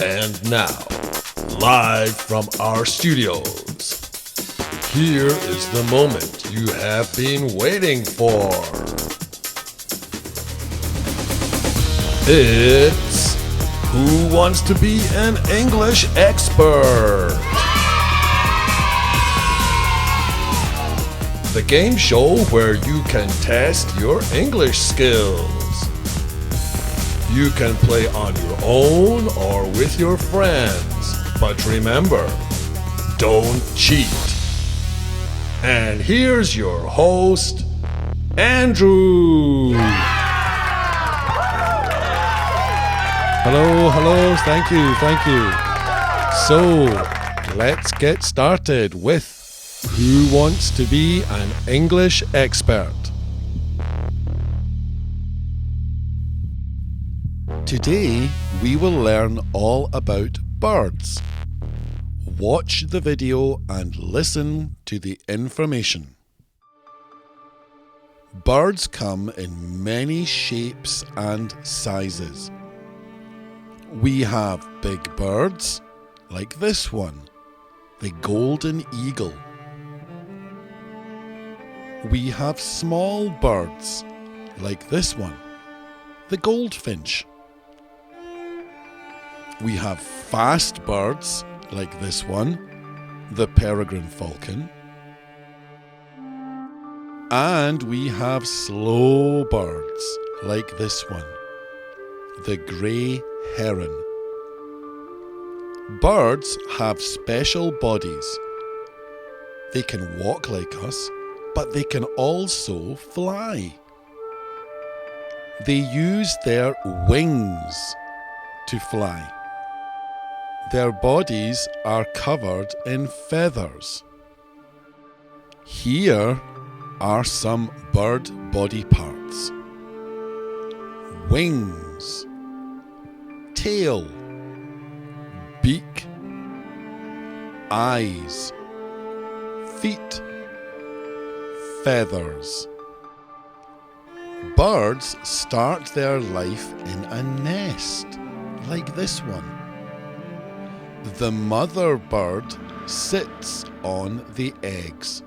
And now, live from our studios, here is the moment you have been waiting for. It's Who Wants to Be an English Expert? The game show where you can test your English skills. You can play on your own or with your friends, but remember, don't cheat. And here's your host, Andrew. Hello, thank you. So, let's get started with Who Wants to Be an English Expert? Today, we will learn all about birds. Watch the video and listen to the information. Birds come in many shapes and sizes. We have big birds, like this one, the golden eagle. We have small birds, like this one, the goldfinch. We have fast birds, like this one, the peregrine falcon. And we have slow birds, like this one, the grey heron. Birds have special bodies. They can walk like us, but they can also fly. They use their wings to fly. Their bodies are covered in feathers. Here are some bird body parts. Wings, tail, beak, eyes, feet, feathers. Birds start their life in a nest, like this one. The mother bird sits on the eggs.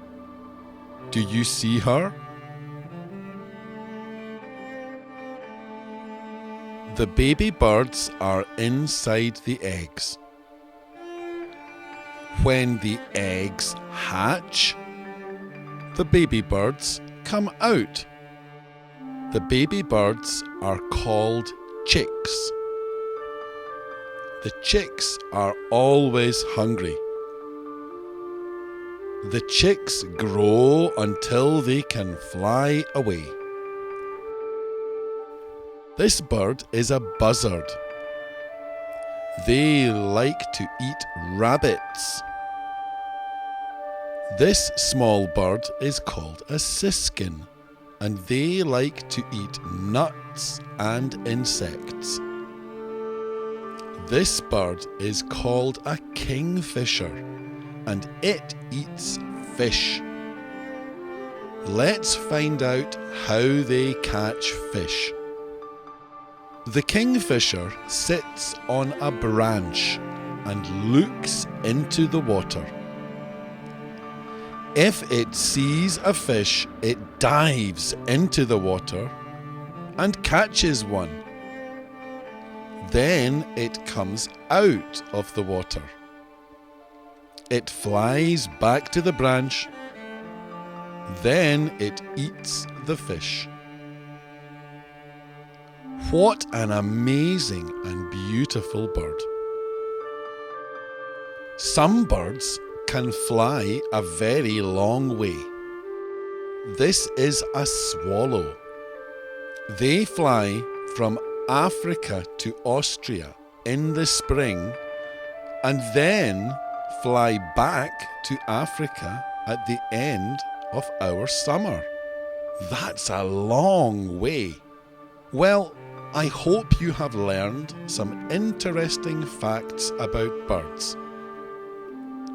Do you see her? The baby birds are inside the eggs. When the eggs hatch, the baby birds come out. The baby birds are called chicks. The chicks are always hungry. The chicks grow until they can fly away. This bird is a buzzard. They like to eat rabbits. This small bird is called a siskin, and they like to eat nuts and insects. This bird is called a kingfisher, and it eats fish. Let's find out how they catch fish. The kingfisher sits on a branch and looks into the water. If it sees a fish, it dives into the water and catches one. Then it comes out of the water. It flies back to the branch. Then it eats the fish. What an amazing and beautiful bird. Some birds can fly a very long way. This is a swallow. They fly from Africa to Austria in the spring and then fly back to Africa at the end of our summer. That's a long way. Well, I hope you have learned some interesting facts about birds.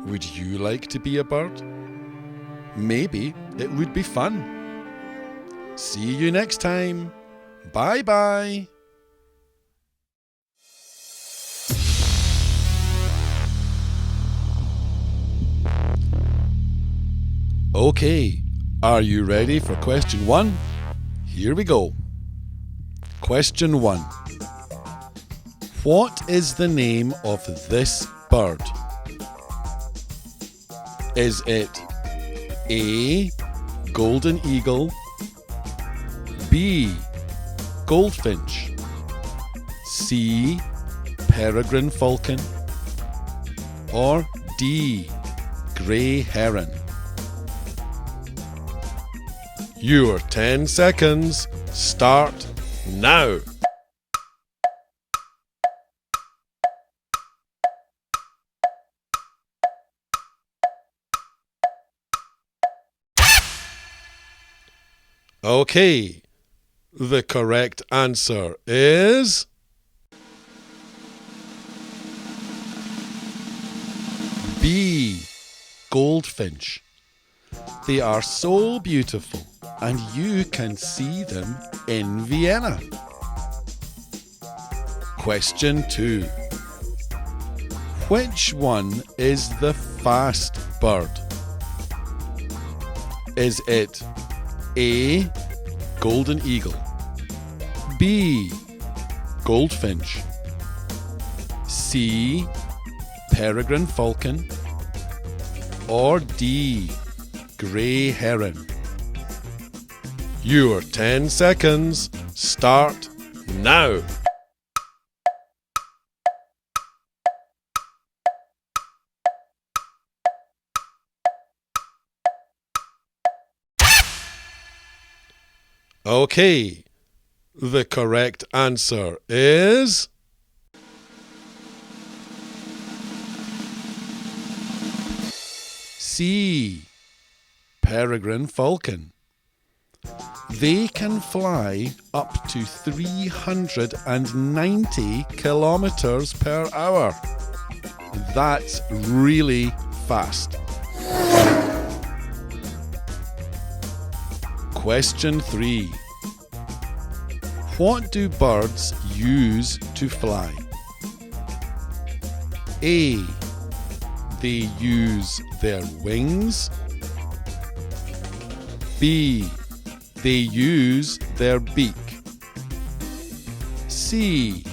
Would you like to be a bird? Maybe it would be fun. See you next time. Bye-bye. Okay, are you ready for question 1? Here we go. Question 1. What is the name of this bird? Is it A, golden eagle, B, goldfinch, C, peregrine falcon, or D, grey heron? Your 10 seconds start now. Okay, the correct answer is B, goldfinch. They are so beautiful and you can see them in Vienna. Question 2. Which one is the fast bird? Is it A, golden eagle, B, goldfinch, C, peregrine falcon, or D, grey heron? Your 10 seconds start now. Okay, the correct answer is C, peregrine falcon. They can fly up to 390 kilometers per hour. That's really fast. Question 3. What do birds use to fly? A, they use their wings. B, they use their beak. C,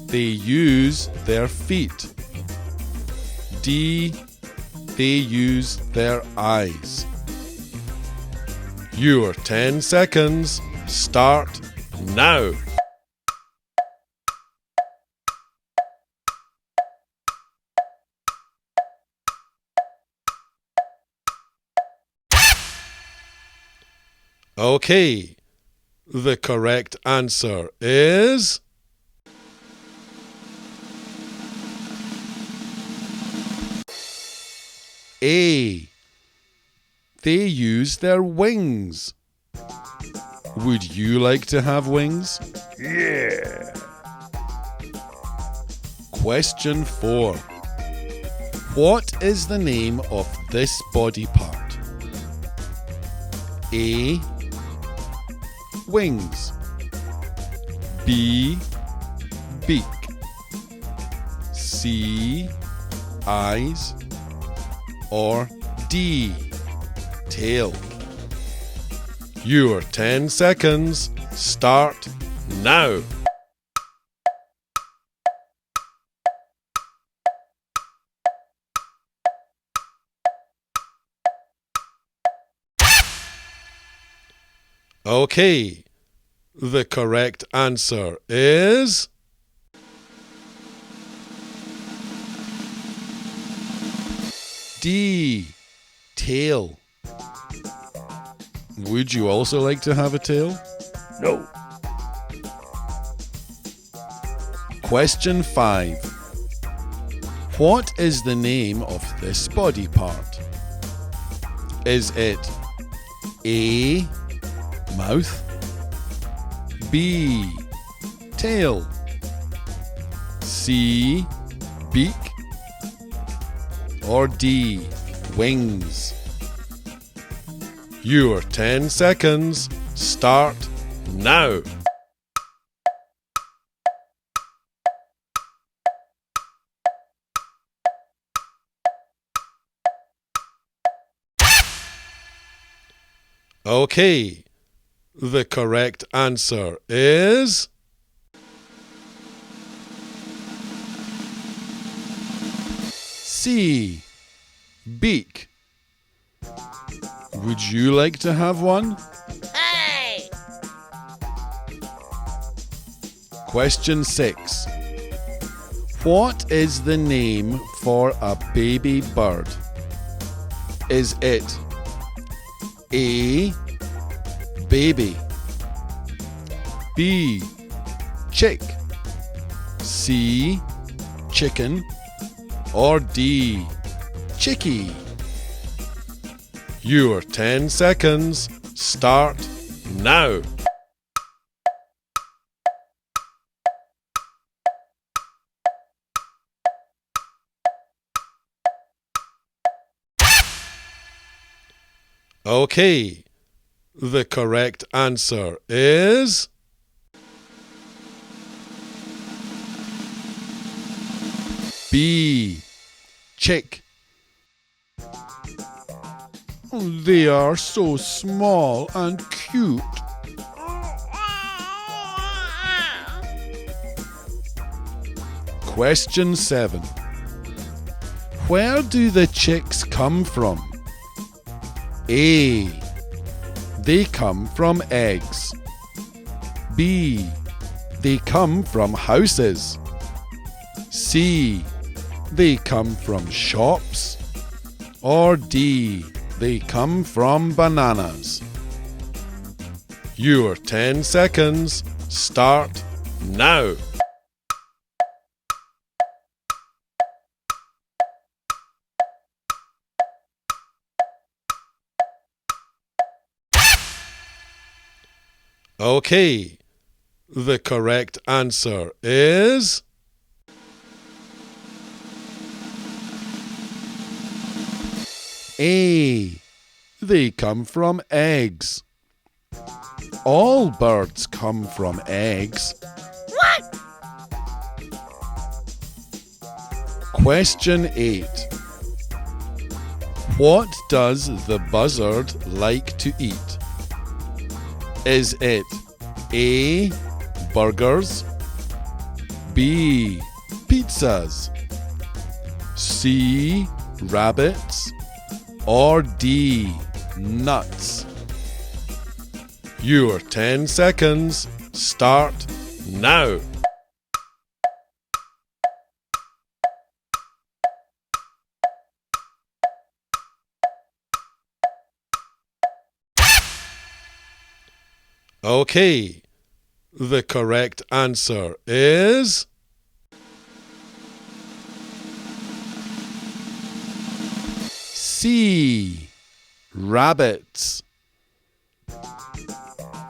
they use their feet. D, they use their eyes. Your 10 seconds start now. Okay, the correct answer is A, they use their wings. Would you like to have wings? Yeah. Question 4. What is the name of this body part? A, wings. B, beak. C, eyes. Or D, tail. Your 10 seconds start now. Okay, the correct answer is D, tail. Would you also like to have a tail? No. Question 5. What is the name of this body part? Is it A, mouth, B, tail, C, beak, or D, wings? Your 10 seconds start now. Okay, the correct answer is C. Beak. Would you like to have one? Hey! Question 6. What is the name for a baby bird? Is it A. Baby, B. Chick, C. Chicken, or D. Chickie? Your 10 seconds start now. Okay, the correct answer is B. Chick. They are so small and cute. Question 7. Where do the chicks come from? A. They come from eggs. B. They come from houses. C. They come from shops. Or D. They come from bananas. Your 10 seconds start now. Okay, the correct answer is A. They come from eggs. All birds come from eggs. What? Question 8. What does the buzzard like to eat? Is it A. Burgers, B. Pizzas, C. Rabbits, or D. Nuts? Your 10 seconds start now. Okay, the correct answer is C. Rabbits.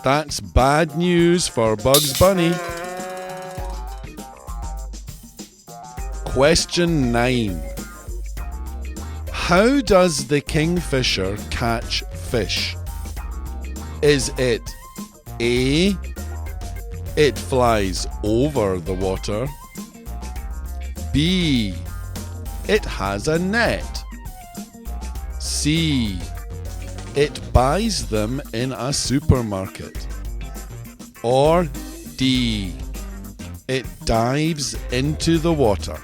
That's bad news for Bugs Bunny. Question 9. How does the kingfisher catch fish? Is it A. It flies over the water, B. It has a net, C. It buys them in a supermarket, or D. It dives into the water?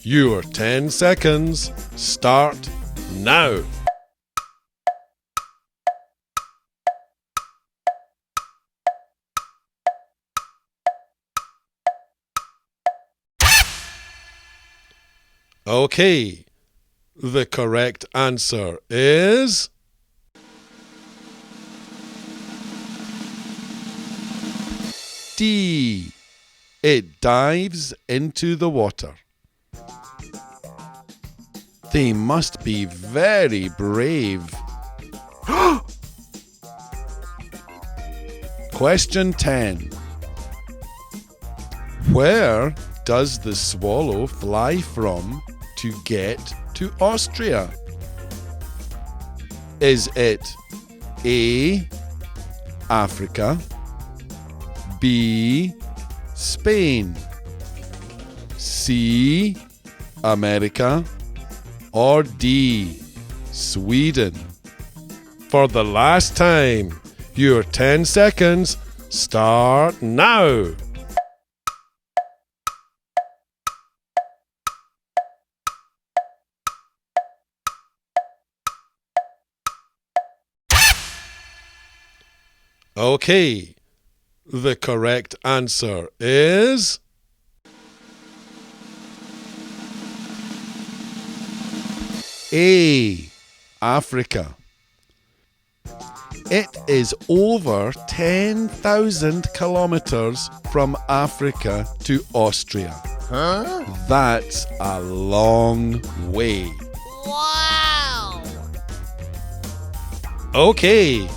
Your 10 seconds start now. Okay, the correct answer is D. It dives into the water. They must be very brave. Question 10. Where does the swallow fly from to get to Austria? Is it A. Africa, B. Spain, C. America, or D. Sweden? for the last time. Your 10 seconds start now. Okay, the correct answer is A, Africa. It is over 10,000 kilometers from Africa to Austria. Huh? That's a long way. Wow! Okay,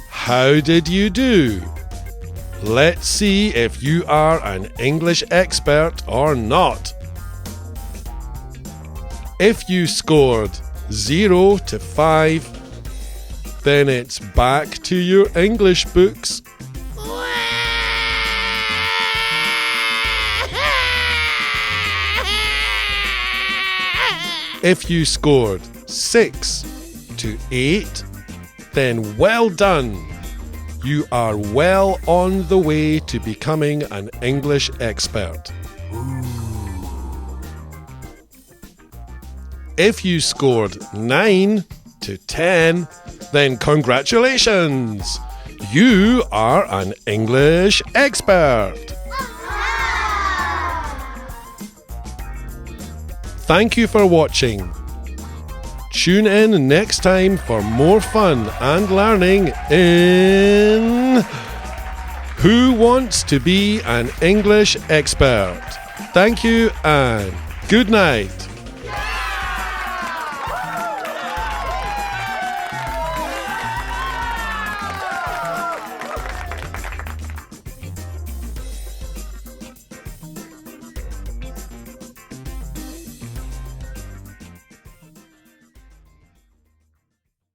how did you do? Let's see if you are an English expert or not. If you scored 0 to 5, then it's back to your English books. If you scored 6 to 8, then well done. You are well on the way to becoming an English expert. If you scored 9 to 10, then congratulations! You are an English expert. Thank you for watching. Tune in next time for more fun and learning in Who Wants to Be an English Expert? Thank you and good night.